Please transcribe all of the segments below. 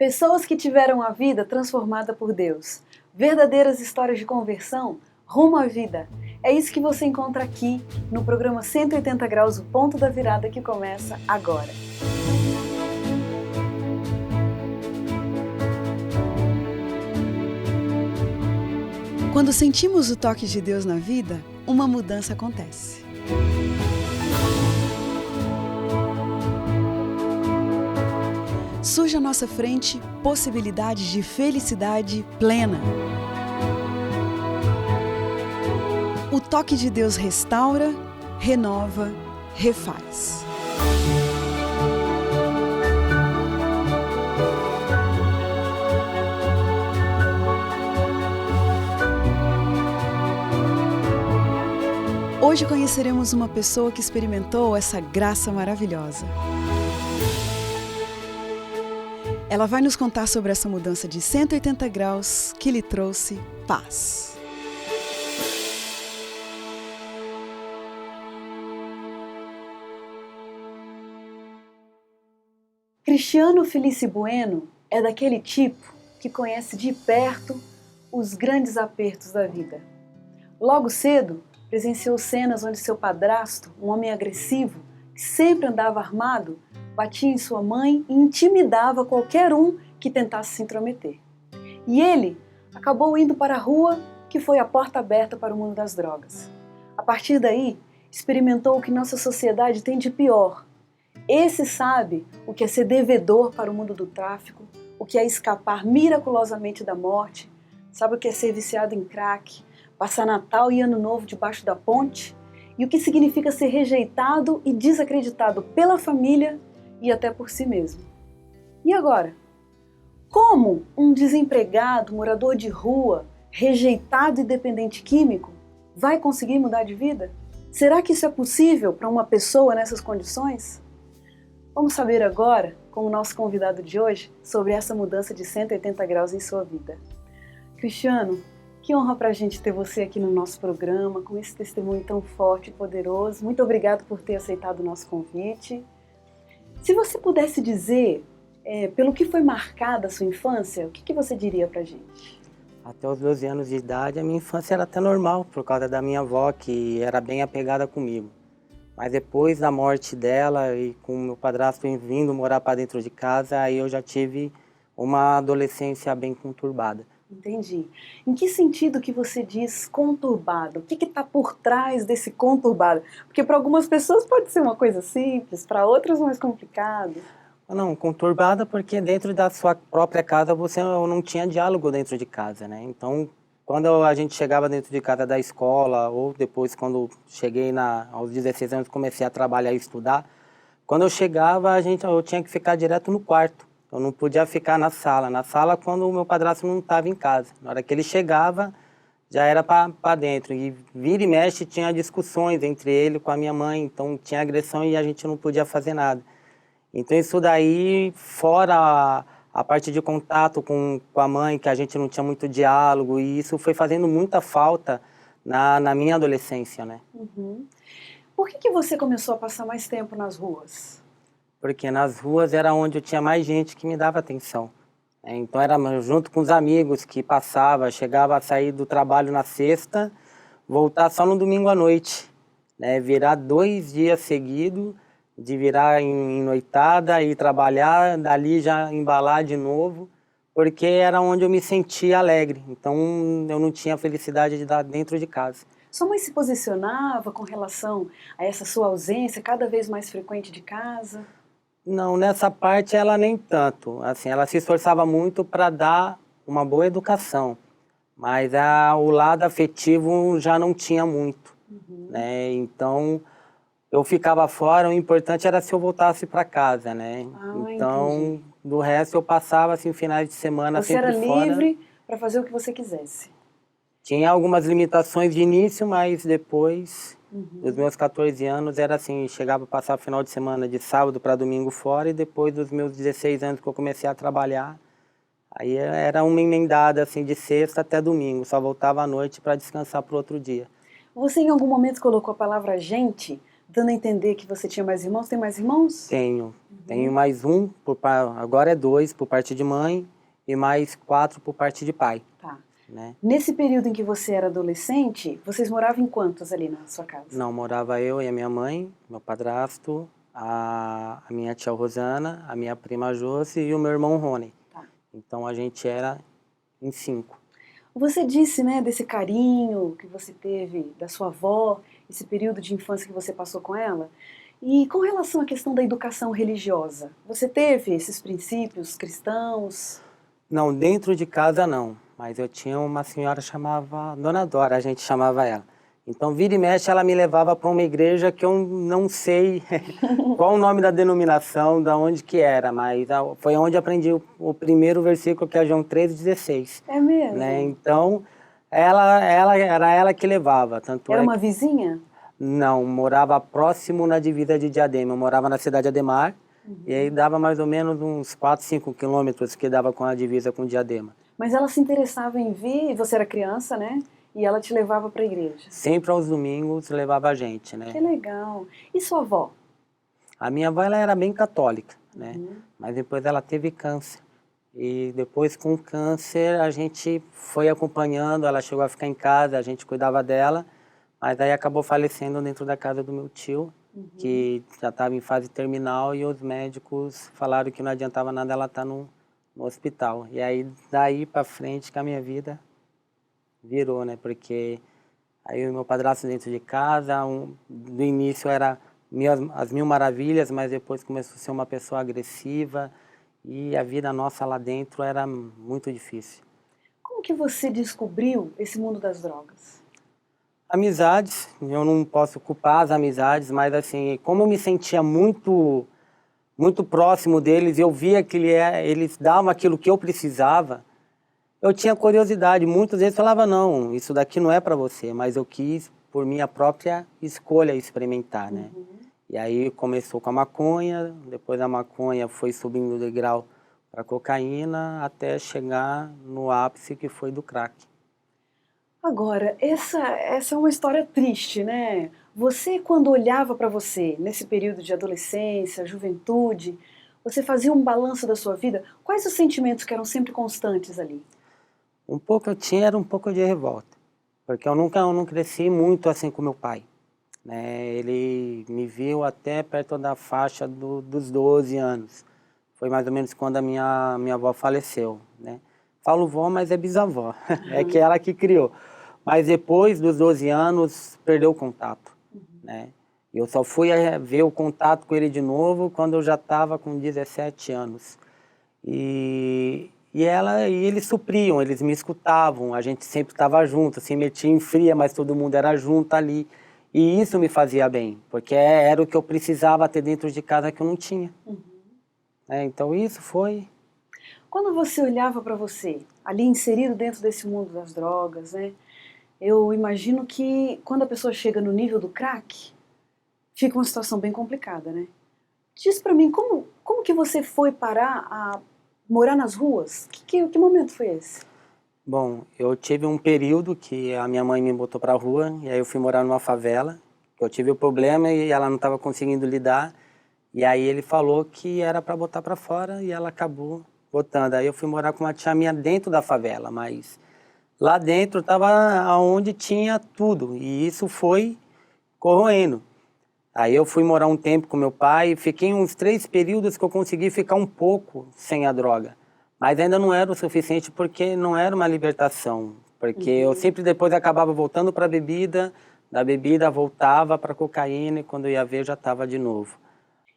Pessoas que tiveram a vida transformada por Deus. Verdadeiras histórias de conversão rumo à vida. É isso que você encontra aqui no programa 180 Graus, o ponto da virada, que começa agora. Quando sentimos o toque de Deus na vida, uma mudança acontece. Surge à nossa frente possibilidades de felicidade plena. O toque de Deus restaura, renova, refaz. Hoje conheceremos uma pessoa que experimentou essa graça maravilhosa. Ela vai nos contar sobre essa mudança de 180 graus que lhe trouxe paz. Cristiano Felice Bueno é daquele tipo que conhece de perto os grandes apertos da vida. Logo cedo, presenciou cenas onde seu padrasto, um homem agressivo, que sempre andava armado, batia em sua mãe e intimidava qualquer um que tentasse se intrometer. E ele acabou indo para a rua, que foi a porta aberta para o mundo das drogas. A partir daí, experimentou o que nossa sociedade tem de pior. Esse sabe o que é ser devedor para o mundo do tráfico, o que é escapar miraculosamente da morte, sabe o que é ser viciado em crack, passar Natal e Ano Novo debaixo da ponte, e o que significa ser rejeitado e desacreditado pela família e até por si mesmo. E agora? Como um desempregado, morador de rua, rejeitado e dependente químico vai conseguir mudar de vida? Será que isso é possível para uma pessoa nessas condições? Vamos saber agora, com o nosso convidado de hoje, sobre essa mudança de 180 graus em sua vida. Cristiano, que honra para a gente ter você aqui no nosso programa, com esse testemunho tão forte e poderoso. Muito obrigado por ter aceitado o nosso convite. Se você pudesse dizer pelo que foi marcada a sua infância, o que você diria para a gente? Até os 12 anos de idade, a minha infância era até normal, por causa da minha avó, que era bem apegada comigo. Mas depois da morte dela e com meu padrasto vindo morar para dentro de casa, aí eu já tive uma adolescência bem conturbada. Entendi. Em que sentido que você diz conturbado? O que está por trás desse conturbado? Porque para algumas pessoas pode ser uma coisa simples, para outras mais complicado. Não, conturbada porque dentro da sua própria casa você não tinha diálogo dentro de casa, né? Então, quando a gente chegava dentro de casa da escola, ou depois quando cheguei aos 16 anos comecei a trabalhar e estudar, quando eu chegava eu tinha que ficar direto no quarto. Eu não podia ficar na sala quando o meu padrasto não estava em casa. Na hora que ele chegava, já era para dentro. E vira e mexe tinha discussões entre ele com a minha mãe, então tinha agressão e a gente não podia fazer nada. Então isso daí, fora a parte de contato com a mãe, que a gente não tinha muito diálogo, e isso foi fazendo muita falta na minha adolescência, né? Uhum. Por que você começou a passar mais tempo nas ruas? Porque nas ruas era onde eu tinha mais gente que me dava atenção. Então era junto com os amigos que passava, chegava a sair do trabalho na sexta, voltar só no domingo à noite, né? Virar 2 dias seguidos, de virar em noitada e trabalhar, dali já embalar de novo, porque era onde eu me sentia alegre. Então eu não tinha felicidade de estar dentro de casa. Sua mãe se posicionava com relação a essa sua ausência cada vez mais frequente de casa? Não, nessa parte ela nem tanto. Assim, ela se esforçava muito para dar uma boa educação, mas o lado afetivo já não tinha muito, né? Então eu ficava fora, o importante era se eu voltasse para casa, né? Então, entendi. do resto eu passava assim finais de semana Você sempre era fora. livre para fazer o que você quisesse? Tinha algumas limitações de início, mas depois dos meus 14 anos era assim, chegava a passar o final de semana de sábado para domingo fora, e depois dos meus 16 anos que eu comecei a trabalhar, aí era uma emendada assim de sexta até domingo, só voltava à noite para descansar para o outro dia. Você em algum momento colocou a palavra gente dando a entender que você tinha mais irmãos. Tem mais irmãos? Tenho. Tenho mais um, agora é 2 por parte de mãe e mais 4 por parte de pai. Tá. Né? Nesse período em que você era adolescente, vocês moravam em quantos ali na sua casa? Não, morava eu e a minha mãe, meu padrasto, a minha tia Rosana, a minha prima Josi e o meu irmão Rony. Tá. Então a gente era em 5. Você disse, né, desse carinho que você teve da sua avó, esse período de infância que você passou com ela. E com relação à questão da educação religiosa, você teve esses princípios cristãos? Não, dentro de casa não, mas eu tinha uma senhora chamava Dona Dora, a gente chamava ela. Então, vira e mexe, ela me levava para uma igreja que eu não sei qual o nome da denominação, da onde que era, mas foi onde aprendi o primeiro versículo, que é João 3,16. É mesmo? Né? Então, era ela que levava. Tanto Era é uma que, vizinha? não, morava próximo na divisa de Diadema. Eu morava na cidade de Ademar, e aí dava mais ou menos uns 4, 5 quilômetros que dava com a divisa com Diadema. Mas ela se interessava em vir, você era criança, né? E ela te levava para a igreja? Sempre aos domingos levava a gente, né? Que legal. E sua avó? A minha avó ela era bem católica, né? Mas depois ela teve câncer. E depois com o câncer a gente foi acompanhando, ela chegou a ficar em casa, a gente cuidava dela, mas aí acabou falecendo dentro da casa do meu tio, que já estava em fase terminal e os médicos falaram que não adiantava nada ela estar no hospital. E aí daí para frente que a minha vida virou, né? Porque aí o meu padrasto dentro de casa, do início era as mil maravilhas, mas depois começou a ser uma pessoa agressiva e a vida nossa lá dentro era muito difícil. Como que você descobriu esse mundo das drogas? Amizades, eu não posso culpar as amizades, mas assim, como eu me sentia muito próximo deles, eu via que eles davam aquilo que eu precisava, eu tinha curiosidade. Muitas vezes falava, não, isso daqui não é para você, mas eu quis, por minha própria escolha, experimentar, né? E aí começou com a maconha, depois da maconha foi subindo o degrau para cocaína, até chegar no ápice que foi do crack. Agora, essa é uma história triste, né? Você, quando olhava para você, nesse período de adolescência, juventude, você fazia um balanço da sua vida, quais os sentimentos que eram sempre constantes ali? Um pouco eu tinha, era um pouco de revolta, porque eu não cresci muito assim com meu pai. Né? Ele me viu até perto da faixa dos 12 anos. Foi mais ou menos quando a minha avó faleceu. Né? Falo vó, mas é bisavó, é que ela que criou. Mas depois dos 12 anos, perdeu o contato. Né? Eu só fui ver o contato com ele de novo quando eu já estava com 17 anos. E eles supriam, eles me escutavam, a gente sempre estava junto, se metia em fria, mas todo mundo era junto ali. E isso me fazia bem, porque era o que eu precisava ter dentro de casa que eu não tinha. Então isso foi... Quando você olhava para você, ali inserido dentro desse mundo das drogas, né? Eu imagino que quando a pessoa chega no nível do crack, fica uma situação bem complicada, né? Diz para mim, como que você foi parar a morar nas ruas? Que momento foi esse? Bom, eu tive um período que a minha mãe me botou para a rua, e aí eu fui morar numa favela. Eu tive o problema e ela não estava conseguindo lidar, e aí ele falou que era para botar para fora e ela acabou botando. Aí eu fui morar com uma tia minha dentro da favela, mas lá dentro estava onde tinha tudo, e isso foi corroendo. Aí eu fui morar um tempo com meu pai, fiquei uns 3 períodos que eu consegui ficar um pouco sem a droga. Mas ainda não era o suficiente porque não era uma libertação. Porque eu sempre depois acabava voltando para a bebida, da bebida voltava para a cocaína e quando eu ia ver já estava de novo.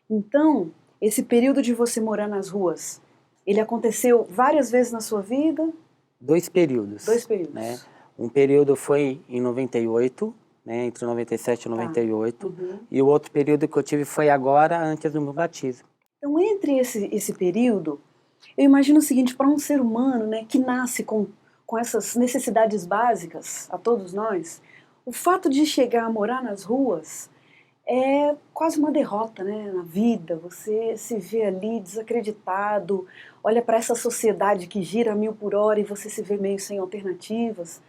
Então, esse período de você morar nas ruas, ele aconteceu várias vezes na sua vida? 2 períodos. 2 períodos. Né? Um período foi em 98, né, entre 97 e 98, e o outro período que eu tive foi agora, antes do meu batismo. Então, entre esse período, eu imagino o seguinte, para um ser humano, né, que nasce com essas necessidades básicas, a todos nós, o fato de chegar a morar nas ruas é quase uma derrota, né, na vida. Você se vê ali desacreditado, olha para essa sociedade que gira a 1000 por hora e você se vê meio sem alternativas.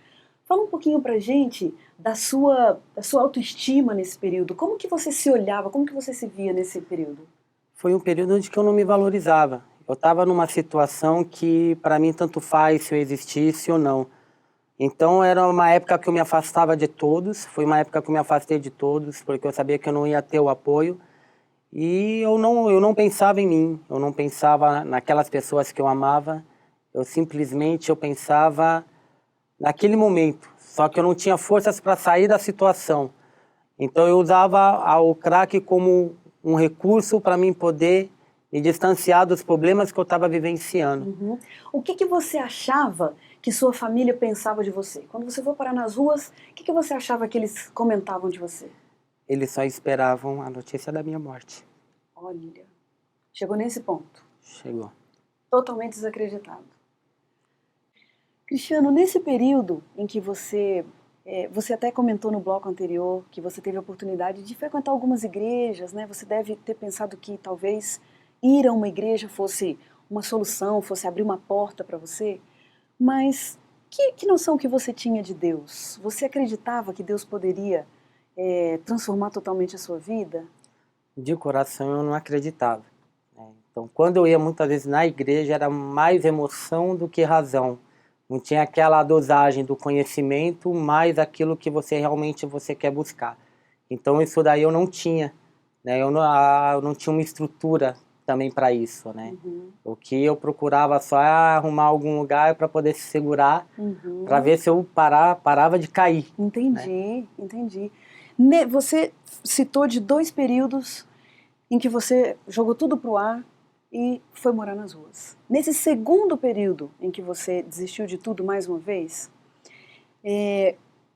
Fala um pouquinho pra gente da sua autoestima nesse período. Como que você se olhava, como que você se via nesse período? Foi um período onde que eu não me valorizava. Eu estava numa situação que para mim tanto faz se eu existisse ou não. Então era uma época que eu me afastava de todos, foi uma época que eu me afastei de todos, porque eu sabia que eu não ia ter o apoio. E eu não pensava em mim, eu não pensava naquelas pessoas que eu amava, eu pensava naquele momento, só que eu não tinha forças para sair da situação. Então eu usava o crack como um recurso para mim poder me distanciar dos problemas que eu estava vivenciando. Uhum. O que que você achava que sua família pensava de você? Quando você foi parar nas ruas, o que que você achava que eles comentavam de você? Eles só esperavam a notícia da minha morte. Olha, chegou nesse ponto, Chegou. totalmente desacreditado. Cristiano, nesse período em que você até comentou no bloco anterior que você teve a oportunidade de frequentar algumas igrejas, né? Você deve ter pensado que talvez ir a uma igreja fosse uma solução, fosse abrir uma porta para você, mas que noção que você tinha de Deus? Você acreditava que Deus poderia transformar totalmente a sua vida? De coração eu não acreditava, né? Então quando eu ia muitas vezes na igreja era mais emoção do que razão. Não tinha aquela dosagem do conhecimento, mais aquilo que você realmente você quer buscar. Então isso daí eu não tinha, né? Eu não tinha uma estrutura também para isso, né? Uhum. O que eu procurava só era arrumar algum lugar para poder se segurar, para ver se eu parava de cair. Entendi, né? entendi. Você citou de 2 períodos em que você jogou tudo pro ar e foi morar nas ruas. Nesse segundo período em que você desistiu de tudo mais uma vez,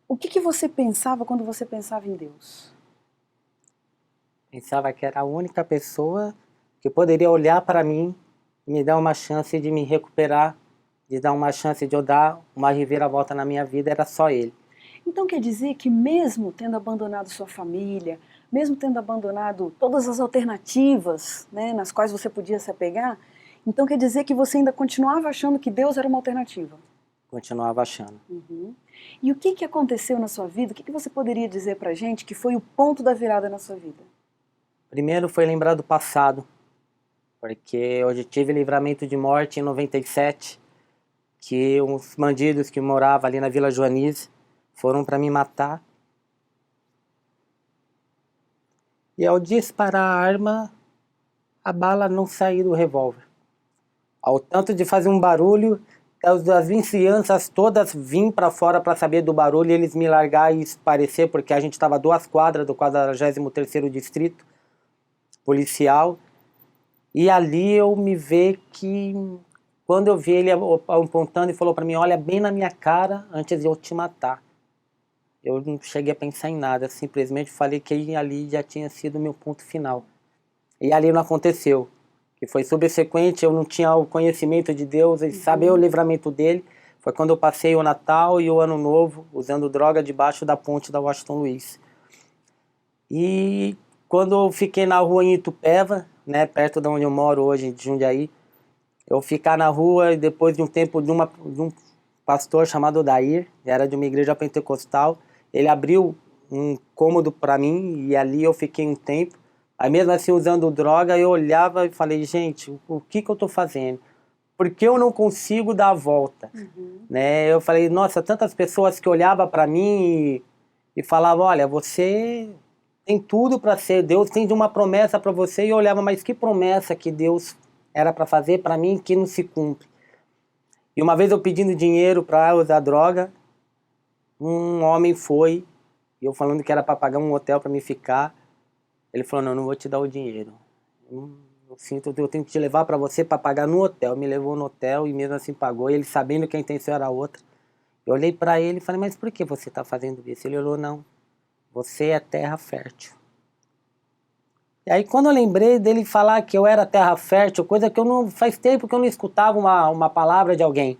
o que que você pensava quando você pensava em Deus? Pensava que era a única pessoa que poderia olhar para mim e me dar uma chance de me recuperar, de dar uma chance de eu dar uma reviravolta na minha vida, era só ele. Então quer dizer que mesmo tendo abandonado sua família, mesmo tendo abandonado todas as alternativas, né, nas quais você podia se apegar, então quer dizer que você ainda continuava achando que Deus era uma alternativa? Continuava achando. Uhum. E o que aconteceu na sua vida? O que você poderia dizer pra gente que foi o ponto da virada na sua vida? Primeiro foi lembrar do passado, porque eu já tive livramento de morte em 97, que uns bandidos que moravam ali na Vila Joanize foram para me matar. E ao disparar a arma, a bala não saiu do revólver. Ao tanto de fazer um barulho, as vizinhanças todas vim para fora para saber do barulho e eles me largar e esparecer, porque a gente estava a 2 quadras do 43º Distrito Policial. E ali eu me vi que, quando eu vi ele apontando e falou para mim, olha bem na minha cara antes de eu te matar. Eu não cheguei a pensar em nada, simplesmente falei que ali já tinha sido o meu ponto final. E ali não aconteceu, que foi subsequente, eu não tinha o conhecimento de Deus e saber o livramento dele. Foi quando eu passei o Natal e o Ano Novo usando droga debaixo da ponte da Washington Luiz. E quando eu fiquei na rua em Itupeva, né, perto de onde eu moro hoje, de Jundiaí, eu ficar na rua e depois de um tempo de um pastor chamado Dair, era de uma igreja pentecostal, ele abriu um cômodo para mim e ali eu fiquei um tempo. Aí mesmo assim usando droga, eu olhava e falei, gente, o que eu estou fazendo? Por que eu não consigo dar a volta? Né? Eu falei, nossa, tantas pessoas que olhavam para mim e falavam, olha, você tem tudo para ser, Deus tem uma promessa para você. E eu olhava, mas que promessa que Deus era para fazer para mim que não se cumpre? E uma vez eu pedindo dinheiro para usar droga, um homem foi, e eu falando que era para pagar um hotel para me ficar, ele falou, não vou te dar o dinheiro. Eu tenho que te levar para você para pagar no hotel. Me levou no hotel e mesmo assim pagou, ele sabendo que a intenção era outra. Eu olhei para ele e falei, mas por que você está fazendo isso? Ele olhou, não, você é terra fértil. E aí quando eu lembrei dele falar que eu era terra fértil, coisa que eu não, faz tempo que eu não escutava uma palavra de alguém.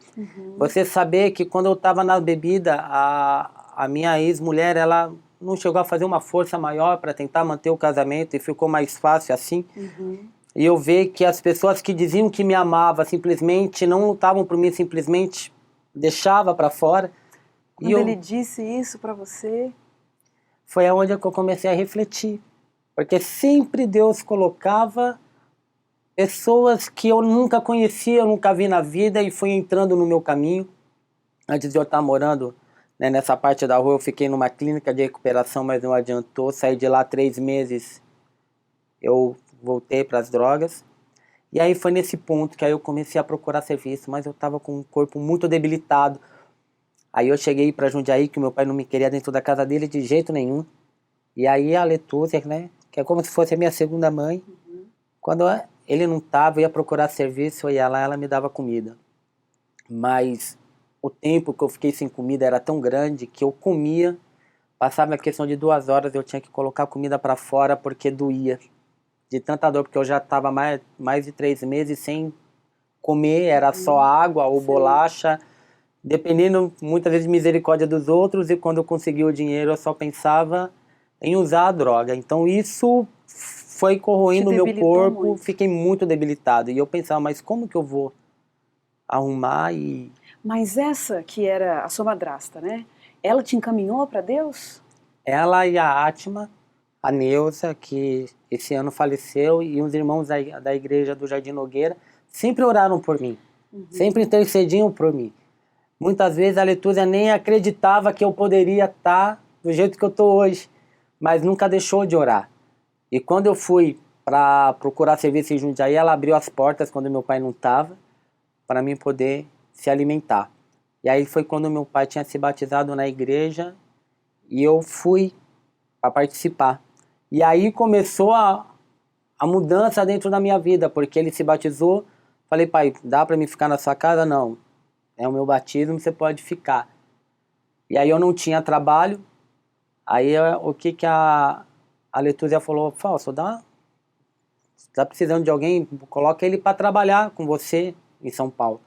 Você saber que quando eu estava na bebida, a minha ex-mulher, ela não chegou a fazer uma força maior para tentar manter o casamento e ficou mais fácil assim. E eu ver que as pessoas que diziam que me amavam simplesmente não lutavam por mim, simplesmente deixava para fora. Quando ele disse isso para você? Foi onde eu comecei a refletir. Porque sempre Deus colocava pessoas que eu nunca conhecia, eu nunca vi na vida e foi entrando no meu caminho. Antes de eu estar morando, né, nessa parte da rua, eu fiquei numa clínica de recuperação, mas não adiantou. Saí de lá 3 meses, eu voltei para as drogas. E aí foi nesse ponto que aí eu comecei a procurar serviço, mas eu estava com um corpo muito debilitado. Aí eu cheguei para Jundiaí, que meu pai não me queria dentro da casa dele de jeito nenhum. E aí a Letúcia, né, que é como se fosse a minha segunda mãe, quando ele não estava, eu ia procurar serviço, eu ia lá, ela me dava comida. Mas o tempo que eu fiquei sem comida era tão grande que eu comia, passava a questão de 2 horas, eu tinha que colocar a comida para fora porque doía. De tanta dor, porque eu já estava mais de 3 meses sem comer, era só água ou bolacha, dependendo muitas vezes de misericórdia dos outros, e quando eu conseguia o dinheiro eu só pensava em usar a droga. Então isso foi corroendo o meu corpo, muito. Fiquei muito debilitado. E eu pensava, mas como que eu vou arrumar e... Mas essa que era a sua madrasta, né? Ela te encaminhou para Deus? Ela e a Átima, a Neuza, que esse ano faleceu, e os irmãos da igreja do Jardim Nogueira, sempre oraram por mim. Sempre intercediam por mim. Muitas vezes a Letúcia nem acreditava que eu poderia estar do jeito que eu estou hoje, mas nunca deixou de orar. E quando eu fui para procurar serviço em Jundiaí, ela abriu as portas quando meu pai não estava, para mim poder se alimentar. E aí foi quando meu pai tinha se batizado na igreja e eu fui para participar. E aí começou a mudança dentro da minha vida, porque ele se batizou. Falei, pai, dá para mim ficar na sua casa? Não. É o meu batismo, você pode ficar. E aí eu não tinha trabalho. Aí o que a Letúcia falou? Fausto, tá precisando de alguém? Coloca ele para trabalhar com você em São Paulo.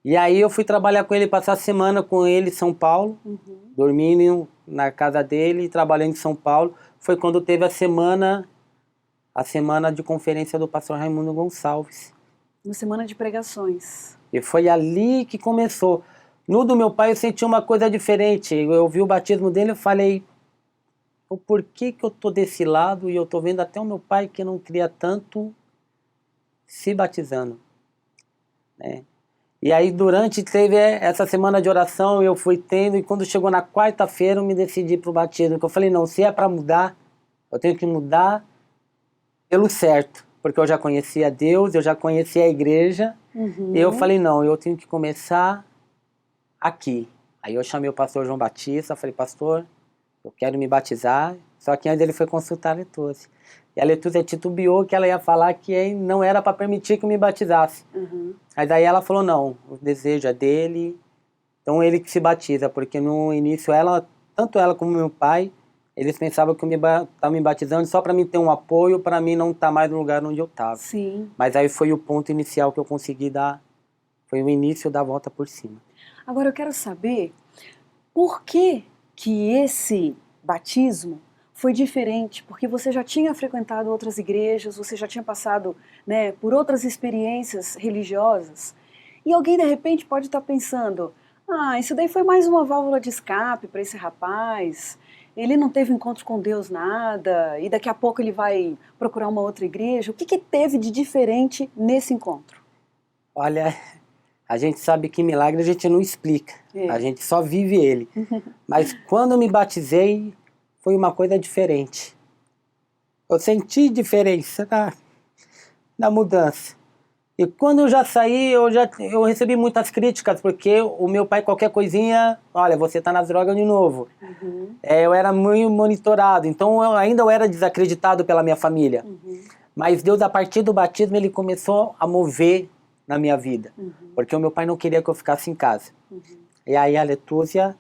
E aí eu fui trabalhar com ele, passar a semana com ele em São Paulo, dormindo na casa dele e trabalhando em São Paulo. Foi quando teve a semana de conferência do pastor Raimundo Gonçalves. Uma semana de pregações. E foi ali que começou. No do meu pai eu senti uma coisa diferente. Eu vi o batismo dele e falei, por que eu tô desse lado e eu tô vendo até o meu pai que não cria tanto se batizando, né? E aí teve essa semana de oração, eu fui tendo, e quando chegou na quarta-feira eu me decidi para o batismo, que eu falei, não, se é para mudar, eu tenho que mudar pelo certo, porque eu já conhecia Deus, eu já conhecia a igreja, e eu falei, não, eu tenho que começar aqui. Aí eu chamei o pastor João Batista, falei, pastor, eu quero me batizar, só que antes ele foi consultar a Letúcia. E a Letúcia titubeou que ela ia falar que não era para permitir que eu me batizasse. Mas aí ela falou, não, o desejo é dele, então ele que se batiza, porque no início tanto ela como meu pai, eles pensavam que eu estava me batizando só para mim ter um apoio, para mim não estar mais no lugar onde eu estava. Sim. Mas aí foi o ponto inicial que eu consegui dar, foi o início da volta por cima. Agora eu quero saber por que esse batismo foi diferente, porque você já tinha frequentado outras igrejas, você já tinha passado, né, por outras experiências religiosas, e alguém de repente pode estar pensando, isso daí foi mais uma válvula de escape para esse rapaz, ele não teve encontro com Deus nada, e daqui a pouco ele vai procurar uma outra igreja. O que teve de diferente nesse encontro? Olha, a gente sabe que milagre a gente não explica, a gente só vive ele. Mas quando eu me batizei, foi uma coisa diferente. Eu senti diferença na mudança. E quando eu já saí, eu recebi muitas críticas, porque o meu pai, qualquer coisinha, olha, você tá nas drogas de novo. Eu era muito monitorado, então eu era desacreditado pela minha família. Mas Deus, a partir do batismo, ele começou a mover na minha vida. Porque o meu pai não queria que eu ficasse em casa. E aí a Letúcia,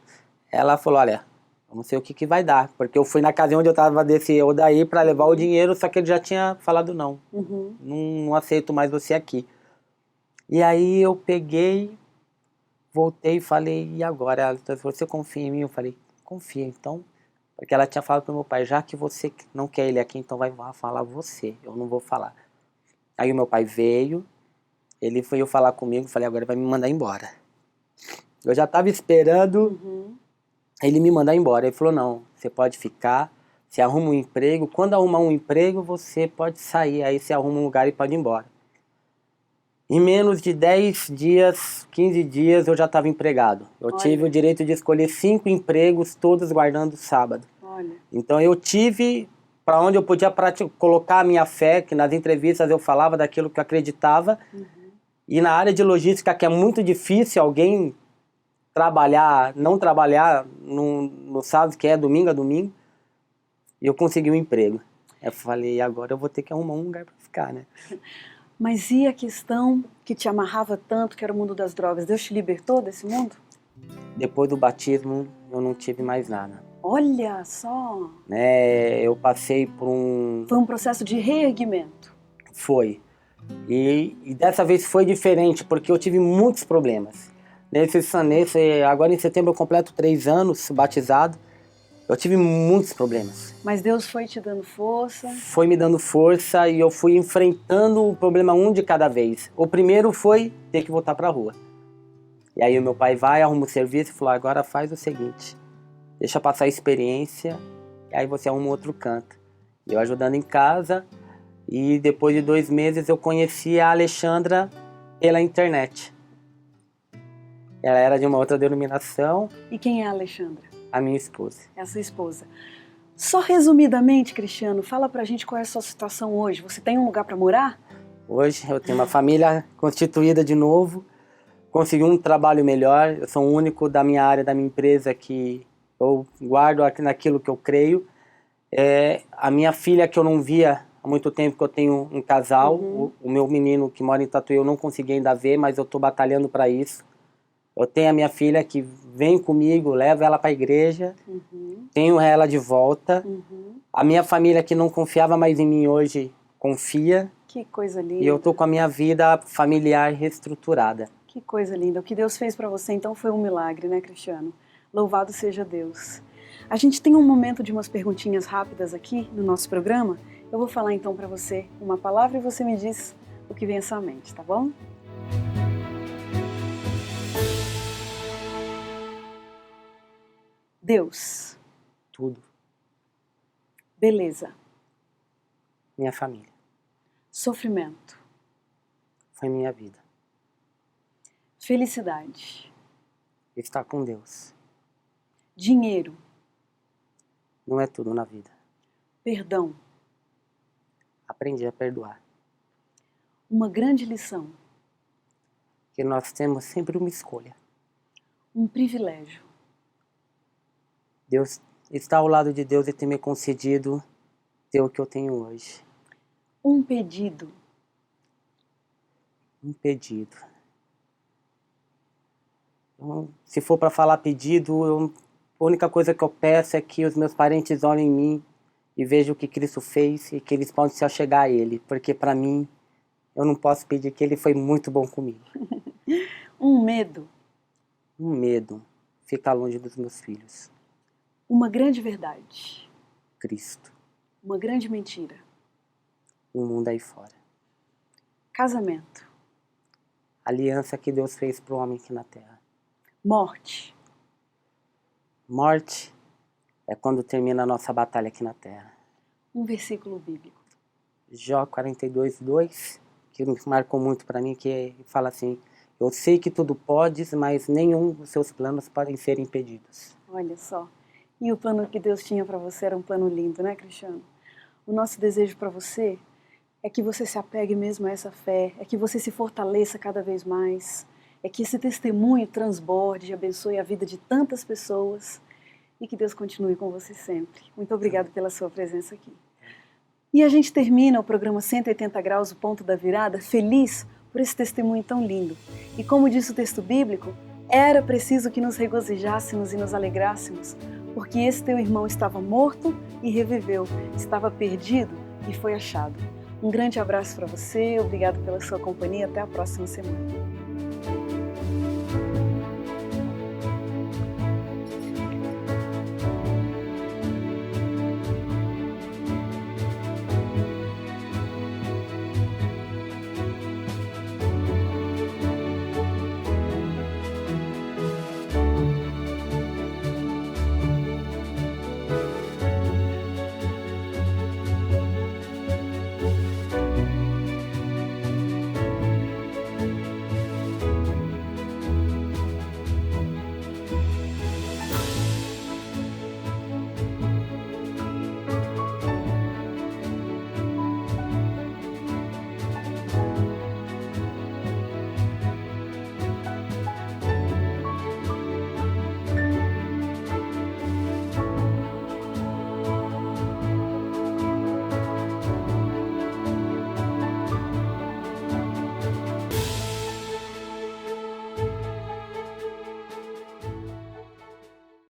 ela falou, olha, eu não sei o que vai dar. Porque eu fui na casa onde eu estava desse Odaí para levar o dinheiro, só que ele já tinha falado não. Não aceito mais você aqui. E aí eu peguei, voltei e falei, e agora? Ela falou, você confia em mim? Eu falei, confia, então. Porque ela tinha falado para o meu pai, já que você não quer ele aqui, então vai falar você, eu não vou falar. Aí o meu pai veio, ele veio falar comigo, falei, agora vai me mandar embora. Eu já estava esperando ele me mandar embora. Ele falou, não, você pode ficar, você arruma um emprego, quando arrumar um emprego, você pode sair, aí você arruma um lugar e pode ir embora. Em menos de 10 dias, 15 dias, eu já estava empregado. Eu tive o direito de escolher 5 empregos, todos guardando sábado. Olha. Então eu tive para onde eu podia colocar a minha fé, que nas entrevistas eu falava daquilo que eu acreditava. E na área de logística, que é muito difícil alguém não trabalhar no sábado, que é domingo a domingo, e eu consegui um emprego. Eu falei, agora eu vou ter que arrumar um lugar para ficar, né? Mas e a questão que te amarrava tanto, que era o mundo das drogas? Deus te libertou desse mundo? Depois do batismo, eu não tive mais nada. Olha só! Eu passei por um... Foi um processo de reerguimento. Foi. E dessa vez foi diferente, porque eu tive muitos problemas. Agora em setembro eu completo 3 anos batizado. Eu tive muitos problemas. Mas Deus foi te dando força? Foi me dando força e eu fui enfrentando o problema um de cada vez. O primeiro foi ter que voltar para a rua. E aí o meu pai arruma o serviço e falou, agora faz o seguinte, deixa passar a experiência e aí você arruma outro canto. Eu ajudando em casa e depois de 2 meses eu conheci a Alexandra pela internet. Ela era de uma outra denominação. E quem é a Alexandra? A minha esposa. É a sua esposa. Só resumidamente, Cristiano, fala pra gente qual é a sua situação hoje. Você tem um lugar pra morar? Hoje eu tenho uma família constituída de novo, consegui um trabalho melhor, eu sou o único da minha área, da minha empresa que eu guardo naquilo que eu creio. A minha filha que eu não via há muito tempo, que eu tenho um casal, o meu menino que mora em Tatuí eu não consegui ainda ver, mas eu estou batalhando para isso. Eu tenho a minha filha que vem comigo, levo ela para a igreja, tenho ela de volta. A minha família que não confiava mais em mim hoje, confia. Que coisa linda. E eu tô com a minha vida familiar reestruturada. Que coisa linda. O que Deus fez para você então foi um milagre, né, Cristiano? Louvado seja Deus. A gente tem um momento de umas perguntinhas rápidas aqui no nosso programa. Eu vou falar então para você uma palavra e você me diz o que vem à sua mente, tá bom? Deus. Tudo. Beleza. Minha família. Sofrimento. Foi minha vida. Felicidade. Estar com Deus. Dinheiro. Não é tudo na vida. Perdão. Aprendi a perdoar. Uma grande lição. Que nós temos sempre uma escolha. Um privilégio. Deus está ao lado de Deus e ter me concedido ter o que eu tenho hoje. Um pedido. Um pedido. Então, se for para falar pedido, a única coisa que eu peço é que os meus parentes olhem em mim e vejam o que Cristo fez e que eles possam se achegar a Ele. Porque para mim, eu não posso pedir, que Ele foi muito bom comigo. Um medo. Um medo. Ficar longe dos meus filhos. Uma grande verdade. Cristo. Uma grande mentira. O mundo aí fora. Casamento. Aliança que Deus fez para o homem aqui na terra. Morte. Morte é quando termina a nossa batalha aqui na terra. Um versículo bíblico. Jó 42:2, que marcou muito para mim, que fala assim, eu sei que tudo podes, mas nenhum dos seus planos podem ser impedidos. Olha só. E o plano que Deus tinha para você era um plano lindo, né, Cristiano? O nosso desejo para você é que você se apegue mesmo a essa fé, é que você se fortaleça cada vez mais, é que esse testemunho transborde e abençoe a vida de tantas pessoas e que Deus continue com você sempre. Muito obrigada pela sua presença aqui. E a gente termina o programa 180 Graus, o Ponto da Virada, feliz por esse testemunho tão lindo. E como diz o texto bíblico, era preciso que nos regozijássemos e nos alegrássemos, porque esse teu irmão estava morto e reviveu, estava perdido e foi achado. Um grande abraço para você, obrigado pela sua companhia, até a próxima semana.